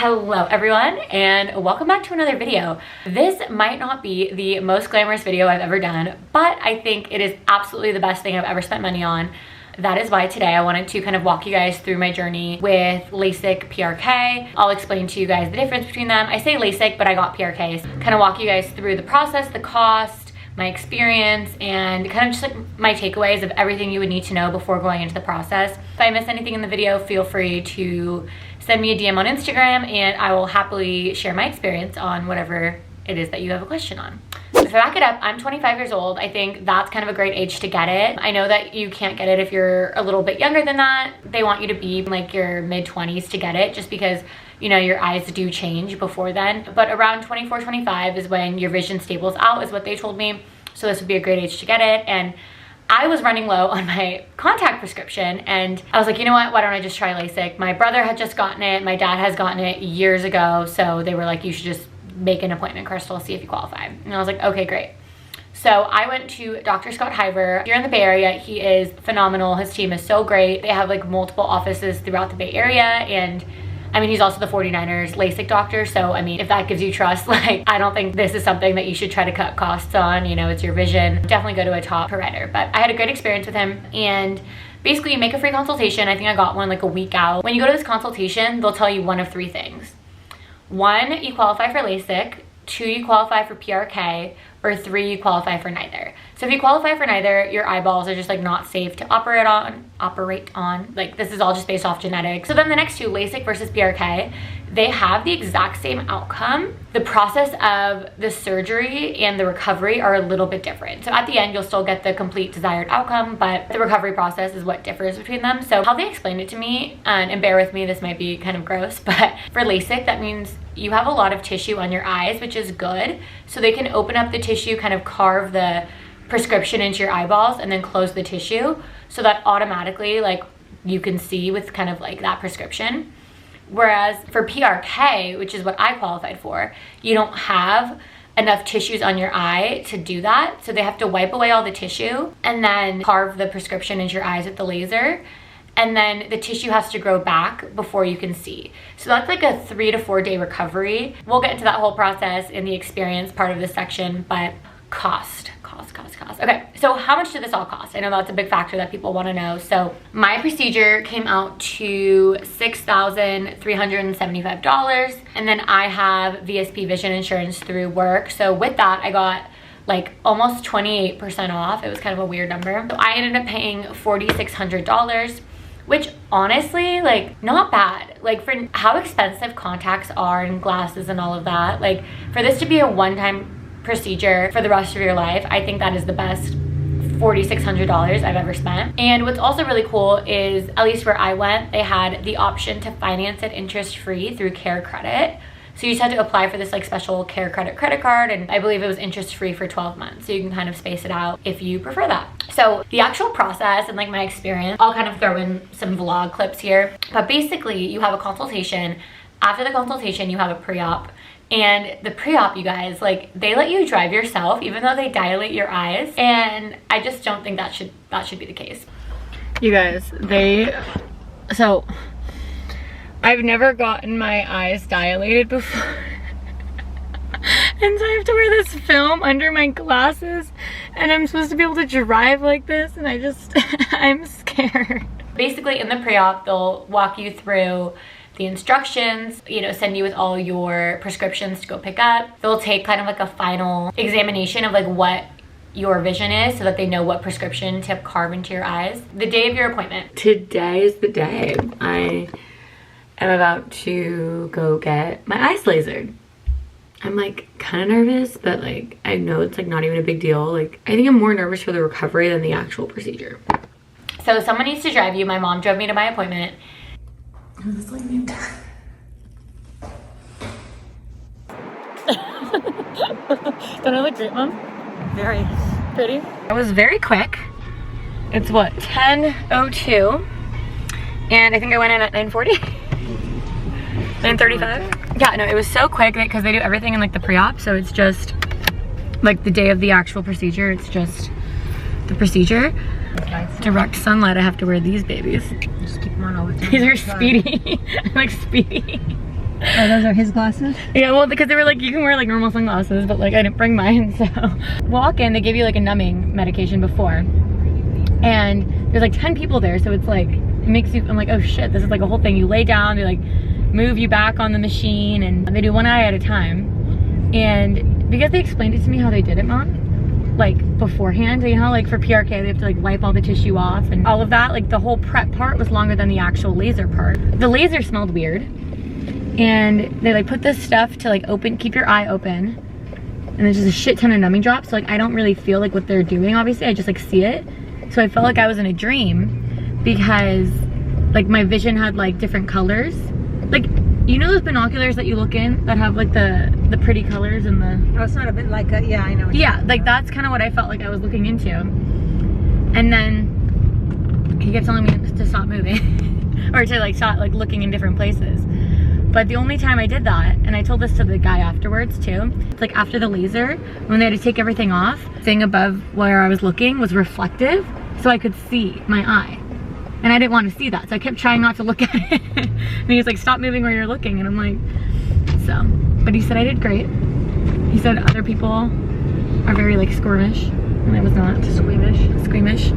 Hello everyone and welcome back to another video. This might not be the most glamorous video I've ever done, but I think it is absolutely the best thing I've ever spent money on. That is why today I wanted to kind of walk you guys through my journey with Lasik, PRK. I'll explain to you guys the difference between them. I say Lasik, but I got PRK. Kind of walk you guys through the process, the cost, my experience, and kind of just like my takeaways of everything you would need to know before going into the process. If I miss anything in the video, feel free to send me a DM on Instagram and I will happily share my experience on whatever it is that you have a question on. So to back it up, I'm 25 years old. I think that's kind of a great age to get it. I know that you can't get it if you're a little bit younger than that. They want you to be in like your mid-20s to get it, just because, you know, your eyes do change before then. But around 24, 25 is when your vision stables out, is what they told me. So this would be a great age to get it. And I was running low on my contact prescription and I was like, you know what, why don't I just try Lasik? My brother had just gotten it, my dad has gotten it years ago, so they were like, you should just make an appointment, Crystal, see if you qualify. And I was like, okay, great. So I went to Dr. Scott Hiver here in the Bay Area. He is phenomenal. His team is so great. They have like multiple offices throughout the Bay Area, and I mean, he's also the 49ers LASIK doctor, so I mean, if that gives you trust, like, I don't think this is something that you should try to cut costs on, you know, it's your vision. Definitely go to a top provider. But I had a great experience with him, and basically you make a free consultation. I think I got one like a week out. When you go to this consultation, they'll tell you one of three things. 1, you qualify for LASIK. 2, you qualify for PRK, or 3, you qualify for neither. So if you qualify for neither, your eyeballs are just like not safe to operate on. Like, this is all just based off genetics. So then the next two, LASIK versus PRK, they have the exact same outcome. The process of the surgery and the recovery are a little bit different. So at the end, you'll still get the complete desired outcome, but the recovery process is what differs between them. So how they explained it to me, and bear with me, this might be kind of gross, but for LASIK, that means you have a lot of tissue on your eyes, which is good. So they can open up the tissue, kind of carve the prescription into your eyeballs and then close the tissue so that automatically like you can see with kind of like that prescription. Whereas for PRK, which is what I qualified for, you don't have enough tissues on your eye to do that. So they have to wipe away all the tissue and then carve the prescription into your eyes with the laser. And then the tissue has to grow back before you can see. So that's like a 3 to 4 day recovery. We'll get into that whole process in the experience part of this section, but cost. Okay, so how much did this all cost? I know that's a big factor that people want to know. So my procedure came out to $6,375, and then I have VSP vision insurance through work. So with that, I got like almost 28% off. It was kind of a weird number. So I ended up paying $4,600, which honestly, like, not bad. Like, for how expensive contacts are and glasses and all of that, like, for this to be a one-time procedure for the rest of your life, I think that is the best $4,600 I've ever spent. And what's also really cool is, at least where I went, they had the option to finance it interest-free through Care Credit. So you just had to apply for this like special Care Credit credit card, and I believe it was interest-free for 12 months. So you can kind of space it out if you prefer that. So the actual process and like my experience, I'll kind of throw in some vlog clips here. But basically you have a consultation. After the consultation, you have a pre-op. And the pre-op, you guys, like, they let you drive yourself even though they dilate your eyes. And I just don't think that should be the case. You guys, so I've never gotten my eyes dilated before. And so I have to wear this film under my glasses, and I'm supposed to be able to drive like this, and I'm scared. Basically in the pre-op, they'll walk you through the instructions, you know, send you with all your prescriptions to go pick up. They'll take kind of like a final examination of like what your vision is so that they know what prescription to carve into your eyes. The day of your appointment. Today is the day. I am about to go get my eyes lasered. I'm like kind of nervous, but like I know it's like not even a big deal. Like, I think I'm more nervous for the recovery than the actual procedure. So someone needs to drive you. My mom drove me to my appointment. Is this like me? Don't I look great, Mom? Very pretty. I was very quick. It's what, 10:02, and I think I went in at 9:40. 9:35. Yeah, no, it was so quick because they do everything in like the pre-op, so it's just like the day of the actual procedure. It's just the procedure. Direct sunlight, I have to wear these babies. Just keep them on all the time. These are Speedy. I like Speedy. Oh, those are his glasses? Yeah, well, because they were like, you can wear like normal sunglasses, but like I didn't bring mine, so. Walk in, they give you like a numbing medication before. And there's like 10 people there, so it's like, it makes you, I'm like, oh shit, this is like a whole thing. You lay down, they like move you back on the machine, and they do one eye at a time. And because they explained it to me how they did it, Mom, like beforehand, you know, like for PRK, they have to like wipe all the tissue off and all of that. Like the whole prep part was longer than the actual laser part. The laser smelled weird. And they like put this stuff to like keep your eye open. And there's just a shit ton of numbing drops. So like I don't really feel like what they're doing, obviously. I just like see it. So I felt like I was in a dream because like my vision had like different colors. Like, you know those binoculars that you look in that have like the pretty colors and the... Oh, it's not a bit like a, yeah, I know. Yeah, like that's kind of what I felt like I was looking into. And then he kept telling me to stop moving or to like stop like looking in different places. But the only time I did that, and I told this to the guy afterwards too, like after the laser, when they had to take everything off, the thing above where I was looking was reflective, so I could see my eye. And I didn't want to see that, so I kept trying not to look at it. And he was like, stop moving where you're looking. And I'm like, so. But he said I did great. He said other people are very like squirmish, and I was not. Squeamish.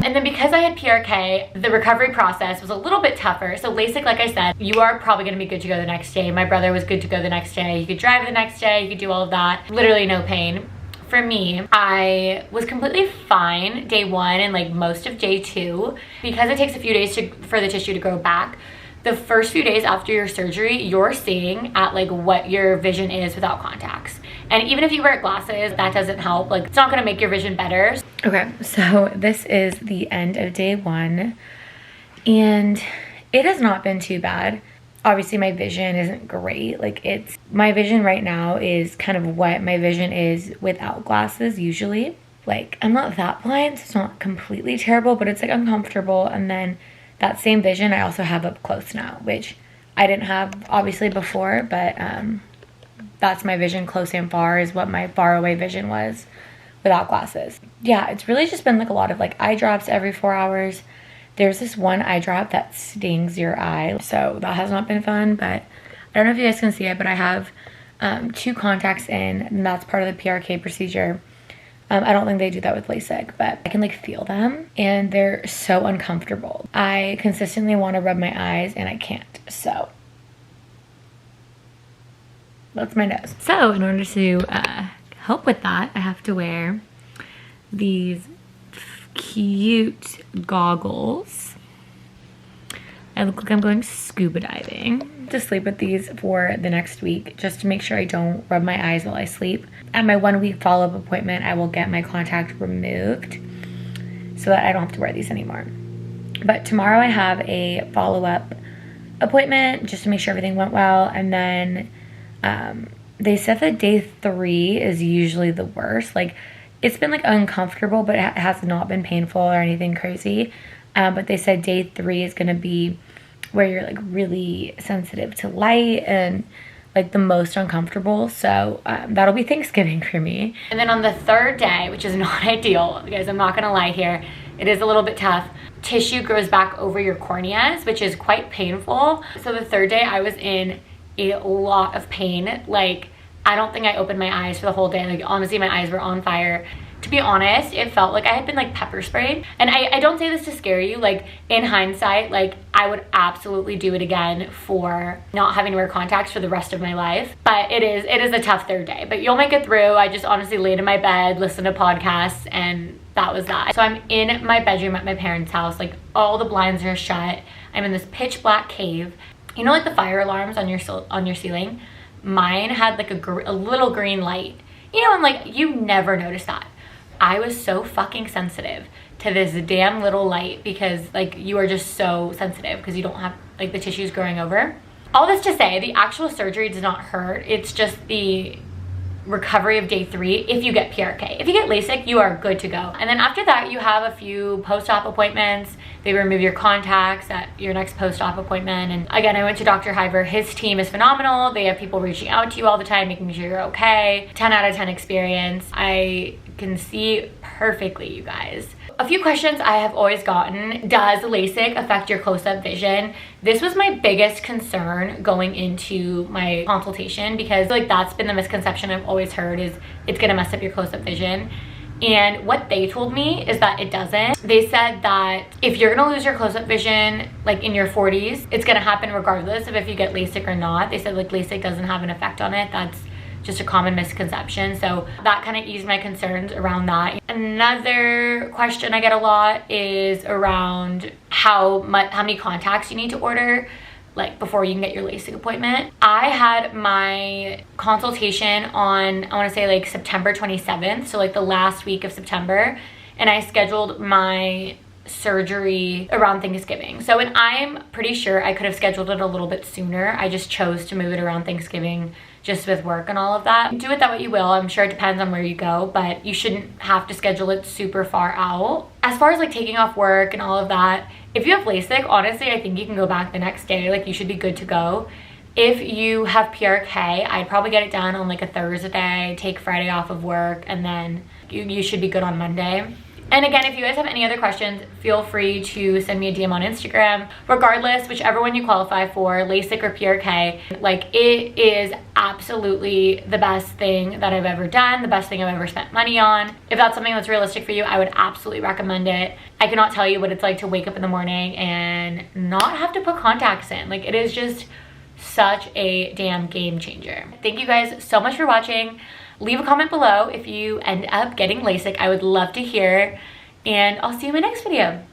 And then because I had PRK, the recovery process was a little bit tougher. So LASIK, like I said, you are probably gonna be good to go the next day. My brother was good to go the next day. You could drive the next day, you could do all of that. Literally no pain. For me, I was completely fine day 1 and like most of day 2. Because it takes a few days for the tissue to grow back, the first few days after your surgery, you're seeing at like what your vision is without contacts. And even if you wear glasses, that doesn't help. Like, it's not gonna make your vision better. Okay, so this is the end of day 1. And it has not been too bad. Obviously, my vision isn't great. Like, my vision right now is kind of what my vision is without glasses usually. Like, I'm not that blind, so it's not completely terrible, but it's like uncomfortable. And then that same vision I also have up close now, which I didn't have obviously before, but that's my vision close and far is what my far away vision was without glasses. Yeah, it's really just been like a lot of like eye drops every 4 hours. There's this one eye drop that stings your eye, so that has not been fun, but I don't know if you guys can see it, but I have 2 contacts in, and that's part of the PRK procedure. I don't think they do that with LASIK, but I can like feel them, and they're so uncomfortable. I consistently want to rub my eyes, and I can't, so that's my nose. So in order to help with that, I have to wear these cute goggles. I look like I'm going scuba diving. To sleep with these for the next week just to make sure I don't rub my eyes while I sleep. At my 1 week follow-up appointment, I will get my contact removed so that I don't have to wear these anymore. But tomorrow I have a follow-up appointment just to make sure everything went well, and then they said that day 3 is usually the worst. Like, it's been like uncomfortable, but it has not been painful or anything crazy. But they said day 3 is gonna be where you're like really sensitive to light and like the most uncomfortable. So that'll be Thanksgiving for me. And then on the 3rd day, which is not ideal, guys, I'm not gonna lie here, it is a little bit tough. Tissue grows back over your corneas, which is quite painful. So the 3rd day I was in a lot of pain. Like, I don't think I opened my eyes for the whole day. Like, honestly, my eyes were on fire. To be honest, it felt like I had been like pepper sprayed. And I don't say this to scare you. Like, in hindsight, like I would absolutely do it again for not having to wear contacts for the rest of my life. But it is a tough 3rd day, but you'll make it through. I just honestly laid in my bed, listened to podcasts, and that was that. So I'm in my bedroom at my parents' house. Like, all the blinds are shut. I'm in this pitch black cave. You know, like the fire alarms on your ceiling? Mine had like a little green light. You know, and like, you never notice that. I was so fucking sensitive to this damn little light because like you are just so sensitive because you don't have like the tissues growing over. All this to say, the actual surgery does not hurt. It's just the recovery of day 3 if you get PRK. If you get LASIK, you are good to go. And then after that, you have a few post-op appointments. They remove your contacts at your next post-op appointment. And again, I went to Dr. Hiver. His team is phenomenal. They have people reaching out to you all the time, making sure you're okay. 10 out of 10 experience. I can see perfectly, you guys. a few questions I have always gotten. Does LASIK affect your close-up vision? This was my biggest concern going into my consultation, because like that's been the misconception I've always heard, is it's gonna mess up your close-up vision. And what they told me is that it doesn't. They said that if you're gonna lose your close-up vision like in your 40s, it's gonna happen regardless of if you get LASIK or not. They said like LASIK doesn't have an effect on it. That's just a common misconception. So that kind of eased my concerns around that. Another question I get a lot is around how many contacts you need to order like before you can get your LASIK appointment. I had my consultation on, I want to say like September 27th, so like the last week of September, and I scheduled my surgery around Thanksgiving. So, and I'm pretty sure I could have scheduled it a little bit sooner. I just chose to move it around Thanksgiving just with work and all of that. Do with that what you will. I'm sure it depends on where you go, but you shouldn't have to schedule it super far out. As far as like taking off work and all of that, if you have LASIK, honestly, I think you can go back the next day. Like you should be good to go. If you have PRK, I'd probably get it done on like a Thursday, take Friday off of work, and then you should be good on Monday. And again, if you guys have any other questions, feel free to send me a DM on Instagram. Regardless, whichever one you qualify for, LASIK or PRK, like it is absolutely the best thing that I've ever done, the best thing I've ever spent money on. If that's something that's realistic for you, I would absolutely recommend it. I cannot tell you what it's like to wake up in the morning and not have to put contacts in. Like it is just such a damn game changer. Thank you guys so much for watching. Leave a comment below if you end up getting LASIK. I would love to hear, and I'll see you in my next video.